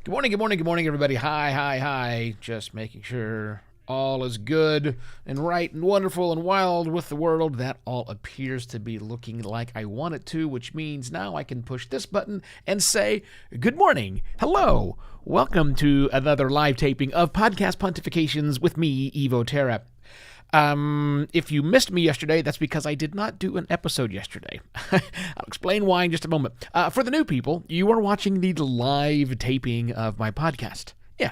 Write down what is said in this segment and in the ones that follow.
Good morning, everybody. Hi. Just making sure all is good and right and wonderful and wild with the world. That all appears to be looking like I want it to, which means now I can push this button and say, good morning, hello, welcome to another live taping of Podcast Pontifications with me, Evo Terra. If you missed me yesterday, that's because I did not do an episode yesterday. I'll explain why in just a moment. For the new people, you are watching the live taping of my podcast. Yeah,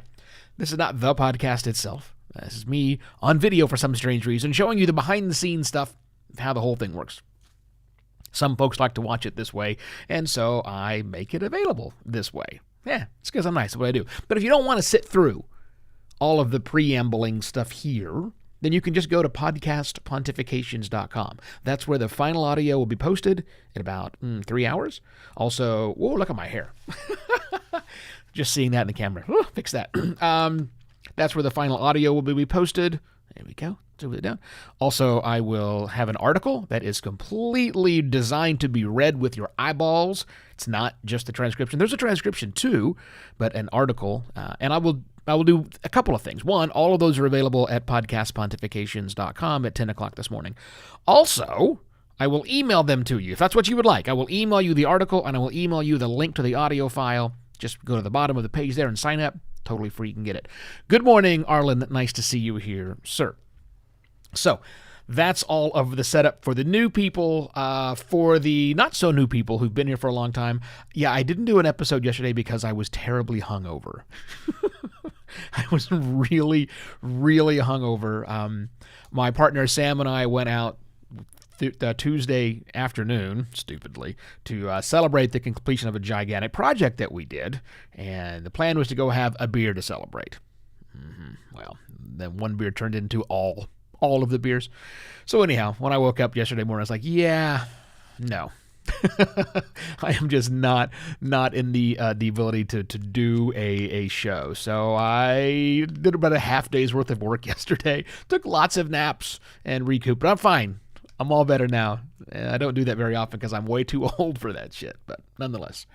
this is not the podcast itself. This is me on video for some strange reason, showing you the behind-the-scenes stuff of how the whole thing works. Some folks like to watch it this way, and so I make it available this way. Yeah, it's because I'm nice at what I do. But if you don't want to sit through all of the preambling stuff here, then you can just go to podcastpontifications.com. That's where the final audio will be posted in about 3 hours. Also, whoa, look at my hair. Just seeing that in the camera. Fix that. That's where the final audio will be posted. There we go. Zoom it down. Also, I will have an article that is completely designed to be read with your eyeballs. It's not just a transcription. There's a transcription too, but an article. And I will do a couple of things. One, all of those are available at podcastpontifications.com at 10 o'clock this morning. Also, I will email them to you if that's what you would like. I will email you the article and I will email you the link to the audio file. Just go to the bottom of the page there and sign up. Totally free. You can get it. Good morning, Arlen. Nice to see you here, sir. So that's all of the setup for the new people. For the not so new people who've been here for a long time, yeah, I didn't do an episode yesterday because I was terribly hungover. I was really hungover. My partner Sam and I went out Tuesday afternoon, stupidly, to celebrate the completion of a gigantic project that we did, and the plan was to go have a beer to celebrate. Well, then one beer turned into all of the beers. So anyhow, when I woke up yesterday morning, I was like, yeah, no. I am just not in the ability to do a show. So I did about a half day's worth of work yesterday, took lots of naps and recouped, but I'm fine. I'm all better now. And I don't do that very often because I'm way too old for that shit, but nonetheless.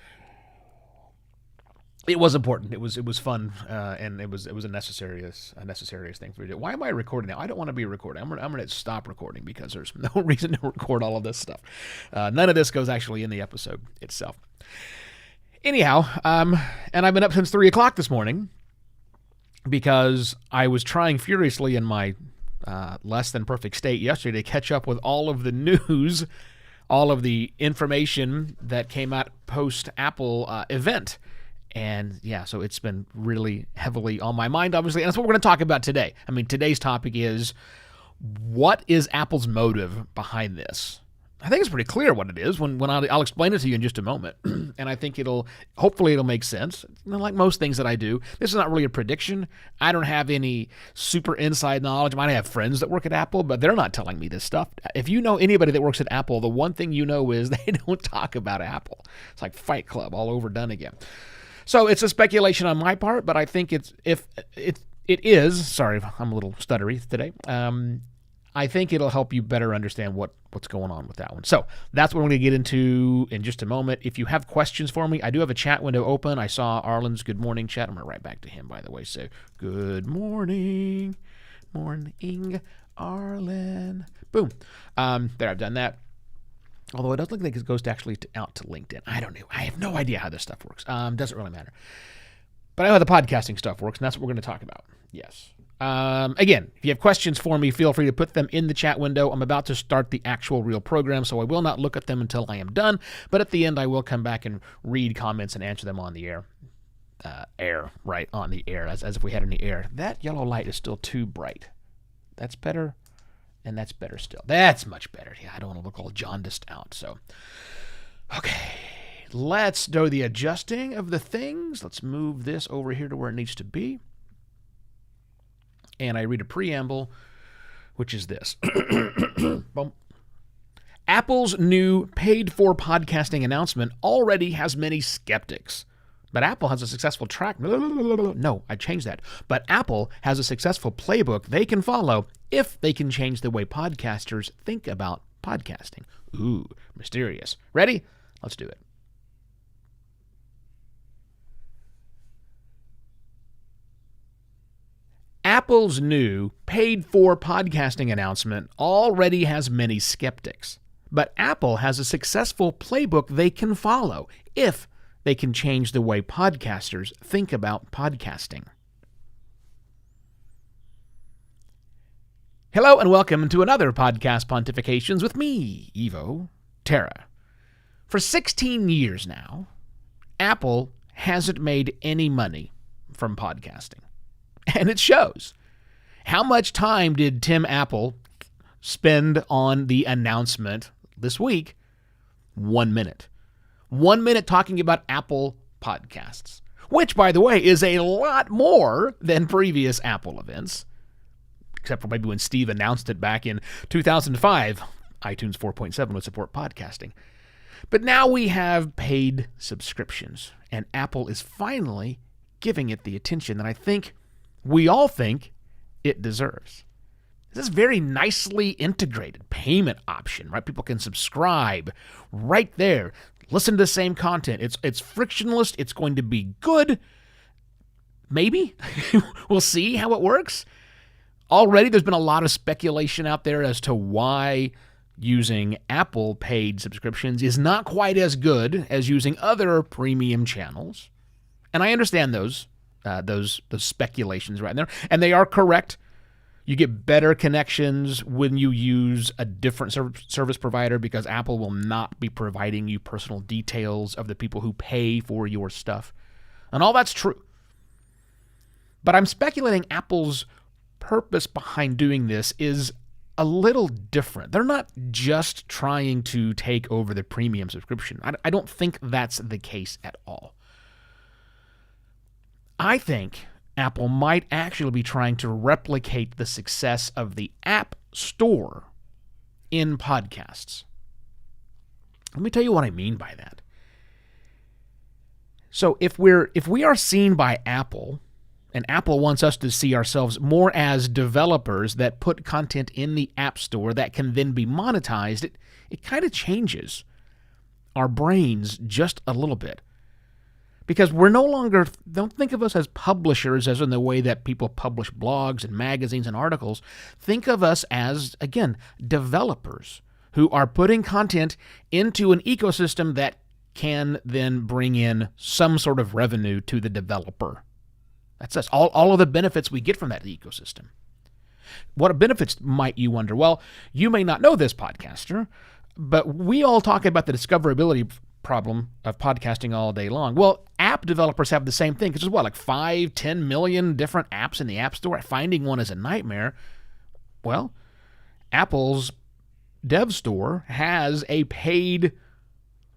It was important. It was fun, and it was a necessary thing for me to do. Why am I recording now? I don't want to be recording. I'm going to stop recording because there's no reason to record all of this stuff. None of this goes actually in the episode itself. Anyhow, and I've been up since 3 o'clock this morning because I was trying furiously in my less than perfect state yesterday to catch up with all of the news, all of the information that came out post Apple event. And yeah, so it's been really heavily on my mind, obviously, and that's what we're going to talk about today. I mean, today's topic is, what is Apple's motive behind this? I think it's pretty clear what it is when I'll explain it to you in just a moment. And I think hopefully it'll make sense. Like most things that I do, this is not really a prediction. I don't have any super inside knowledge. I might have friends that work at Apple, but they're not telling me this stuff. If you know anybody that works at Apple, the one thing you know is they don't talk about Apple. It's like Fight Club all over done again. So it's a speculation on my part, but I think it is. Sorry, I'm a little stuttery today. I think it'll help you better understand what's going on with that one. So that's what we're going to get into in just a moment. If you have questions for me, I do have a chat window open. I saw Arlen's good morning chat. I'm going to write back to him, by the way. So good morning, Arlen. Boom. There, I've done that. Although it does look like it goes out to LinkedIn. I don't know. I have no idea how this stuff works. Doesn't really matter. But I know how the podcasting stuff works, and that's what we're going to talk about. Yes. Again, if you have questions for me, feel free to put them in the chat window. I'm about to start the actual real program, so I will not look at them until I am done. But at the end, I will come back and read comments and answer them on the air. On the air, as if we had any air. That yellow light is still too bright. That's better. And that's better still. That's much better. Yeah, I don't want to look all jaundiced out. So, okay. Let's do the adjusting of the things. Let's move this over here to where it needs to be. And I read a preamble, which is this. Apple's new paid-for podcasting announcement already has many skeptics. But Apple has a successful track. No, I changed that. But Apple has a successful playbook they can follow if they can change the way podcasters think about podcasting. Ooh, mysterious. Ready? Let's do it. Apple's new paid-for podcasting announcement already has many skeptics. But Apple has a successful playbook they can follow if they can change the way podcasters think about podcasting. Hello and welcome to another Podcast Pontifications with me, Evo Terra. For 16 years now, Apple hasn't made any money from podcasting. And it shows. How much time did Tim Apple spend on the announcement this week? 1 minute. 1 minute talking about Apple podcasts, which, by the way, is a lot more than previous Apple events, except for maybe when Steve announced it back in 2005, iTunes 4.7 would support podcasting. But now we have paid subscriptions, and Apple is finally giving it the attention that I think we all think it deserves. This is very nicely integrated payment option, right? People can subscribe right there, listen to the same content. It's frictionless. It's going to be good. Maybe. We'll see how it works. Already there's been a lot of speculation out there as to why using Apple paid subscriptions is not quite as good as using other premium channels. And I understand those speculations right there. And they are correct. You get better connections when you use a different service provider because Apple will not be providing you personal details of the people who pay for your stuff. And all that's true. But I'm speculating Apple's purpose behind doing this is a little different. They're not just trying to take over the premium subscription. I don't think that's the case at all. I think Apple might actually be trying to replicate the success of the App Store in podcasts. Let me tell you what I mean by that. So if we are seen by Apple, and Apple wants us to see ourselves more as developers that put content in the App Store that can then be monetized, it kind of changes our brains just a little bit. Because we're no longer, don't think of us as publishers as in the way that people publish blogs and magazines and articles. Think of us as, again, developers who are putting content into an ecosystem that can then bring in some sort of revenue to the developer. That's us. All of the benefits we get from that ecosystem. What benefits might you wonder? Well, you may not know this, podcaster, but we all talk about the discoverability problem of podcasting all day long. Well, app developers have the same thing. Because there's like 5-10 million different apps in the App Store. Finding one is a nightmare. Well, Apple's Dev Store has a paid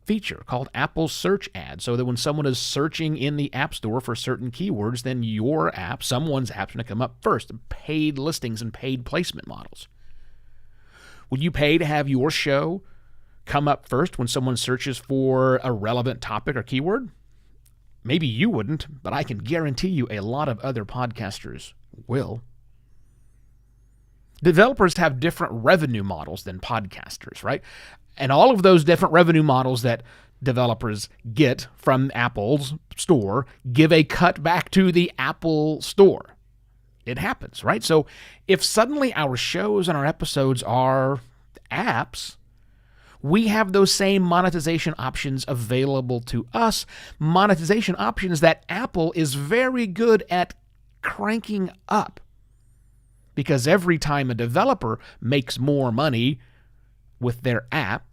feature called Apple Search Ads, so that when someone is searching in the App Store for certain keywords, then your app, someone's app's going to come up first. Paid listings and paid placement models. Would you pay to have your show come up first when someone searches for a relevant topic or keyword? Maybe you wouldn't, but I can guarantee you a lot of other podcasters will. Developers have different revenue models than podcasters, right? And all of those different revenue models that developers get from Apple's store give a cut back to the Apple Store. It happens, right? So if suddenly our shows and our episodes are apps, we have those same monetization options available to us, monetization options that Apple is very good at cranking up. Because every time a developer makes more money with their app,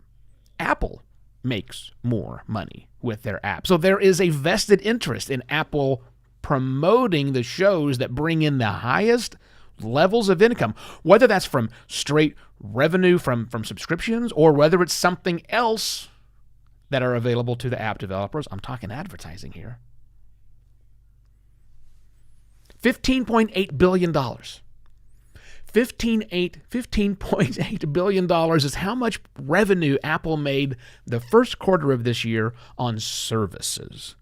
Apple makes more money with their app. So there is a vested interest in Apple promoting the shows that bring in the highest levels of income, whether that's from straight revenue from subscriptions or whether it's something else that are available to the app developers. I'm talking advertising here. $15.8 billion. $15.8 billion is how much revenue Apple made the first quarter of this year on services,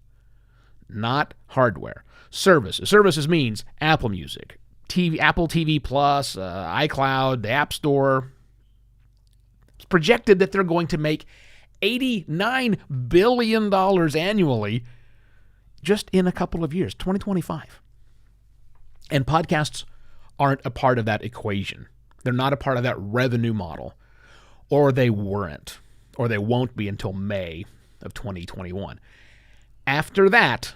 not hardware. Services. Services means Apple Music, Apple TV Plus, iCloud, the App Store. It's projected that they're going to make $89 billion annually just in a couple of years, 2025. And podcasts aren't a part of that equation. They're not a part of that revenue model, or they weren't, or they won't be until May of 2021. After that,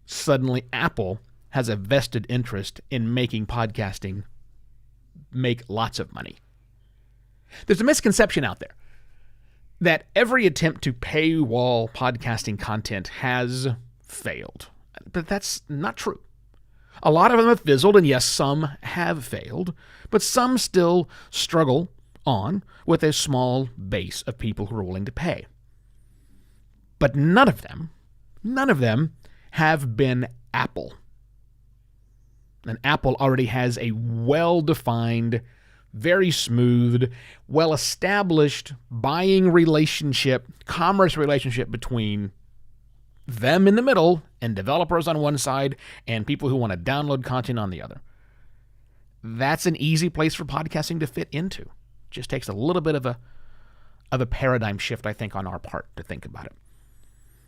suddenly Apple has a vested interest in making podcasting make lots of money. There's a misconception out there that every attempt to paywall podcasting content has failed. But that's not true. A lot of them have fizzled, and yes, some have failed, but some still struggle on with a small base of people who are willing to pay. But none of them have been Apple. And Apple already has a well-defined, very smooth, well-established buying relationship, commerce relationship between them in the middle and developers on one side and people who want to download content on the other. That's an easy place for podcasting to fit into. Just takes a little bit of a paradigm shift, I think, on our part to think about it.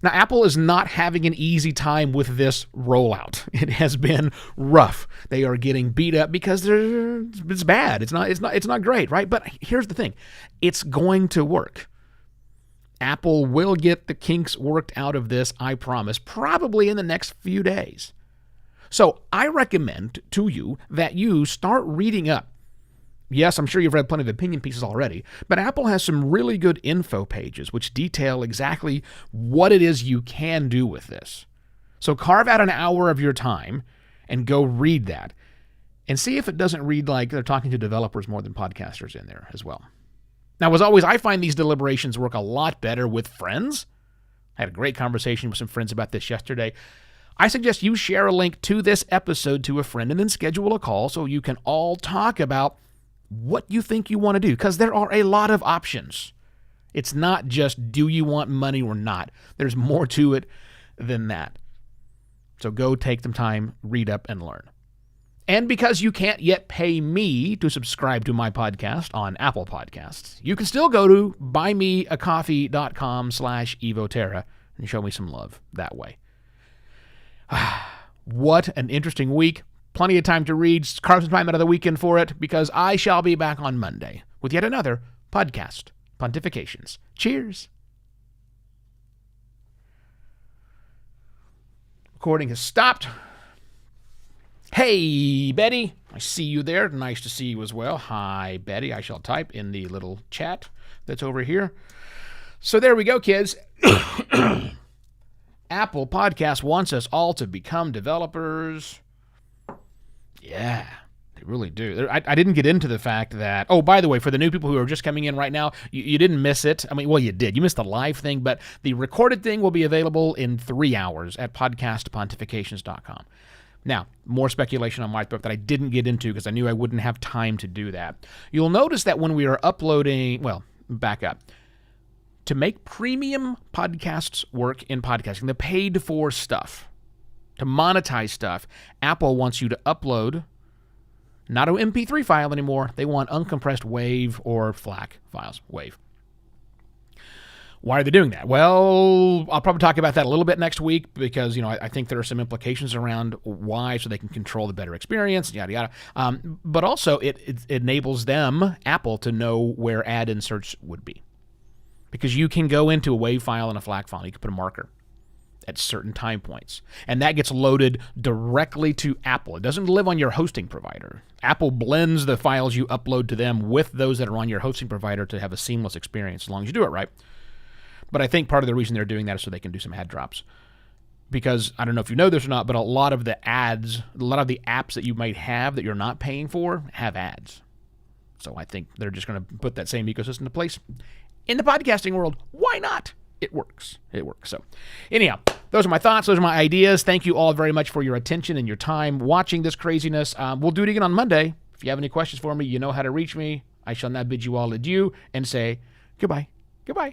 Now, Apple is not having an easy time with this rollout. It has been rough. They are getting beat up because it's bad. It's not great, right? But here's the thing. It's going to work. Apple will get the kinks worked out of this, I promise, probably in the next few days. So I recommend to you that you start reading up. Yes, I'm sure you've read plenty of opinion pieces already, but Apple has some really good info pages which detail exactly what it is you can do with this. So carve out an hour of your time and go read that and see if it doesn't read like they're talking to developers more than podcasters in there as well. Now, as always, I find these deliberations work a lot better with friends. I had a great conversation with some friends about this yesterday. I suggest you share a link to this episode to a friend and then schedule a call so you can all talk about what you think you want to do, because there are a lot of options. It's not just do you want money or not. There's more to it than that. So go take some time, read up, and learn. And because you can't yet pay me to subscribe to my podcast on Apple Podcasts, you can still go to buymeacoffee.com/evoterra and show me some love that way. What an interesting week. Plenty of time to read. Carve some time out of the weekend for it, because I shall be back on Monday with yet another podcast pontifications. Cheers. Recording has stopped. Hey, Betty. I see you there. Nice to see you as well. Hi, Betty. I shall type in the little chat that's over here. So there we go, kids. Apple Podcast wants us all to become developers. Yeah, they really do. I didn't get into the fact that, oh, by the way, for the new people who are just coming in right now, you didn't miss it. I mean, well, you did. You missed the live thing, but the recorded thing will be available in 3 hours at podcastpontifications.com. Now, more speculation on my part that I didn't get into because I knew I wouldn't have time to do that. You'll notice that when we are uploading, well, back up. To make premium podcasts work in podcasting, the paid-for stuff, to monetize stuff, Apple wants you to upload not an MP3 file anymore. They want uncompressed WAV or FLAC files. WAV. Why are they doing that? Well, I'll probably talk about that a little bit next week because, I think there are some implications around why, so they can control the better experience, yada, yada. But also, it enables them, Apple, to know where ad inserts would be. Because you can go into a WAV file and a FLAC file. You can put a marker at certain time points. And that gets loaded directly to Apple. It doesn't live on your hosting provider. Apple blends the files you upload to them with those that are on your hosting provider to have a seamless experience, as long as you do it right. But I think part of the reason they're doing that is so they can do some ad drops. Because, I don't know if you know this or not, but a lot of the apps that you might have that you're not paying for have ads. So I think they're just going to put that same ecosystem into place. In the podcasting world, why not? It works. So anyhow, those are my thoughts. Those are my ideas. Thank you all very much for your attention and your time watching this craziness. We'll do it again on Monday. If you have any questions for me, you know how to reach me. I shall now bid you all adieu and say goodbye. Goodbye.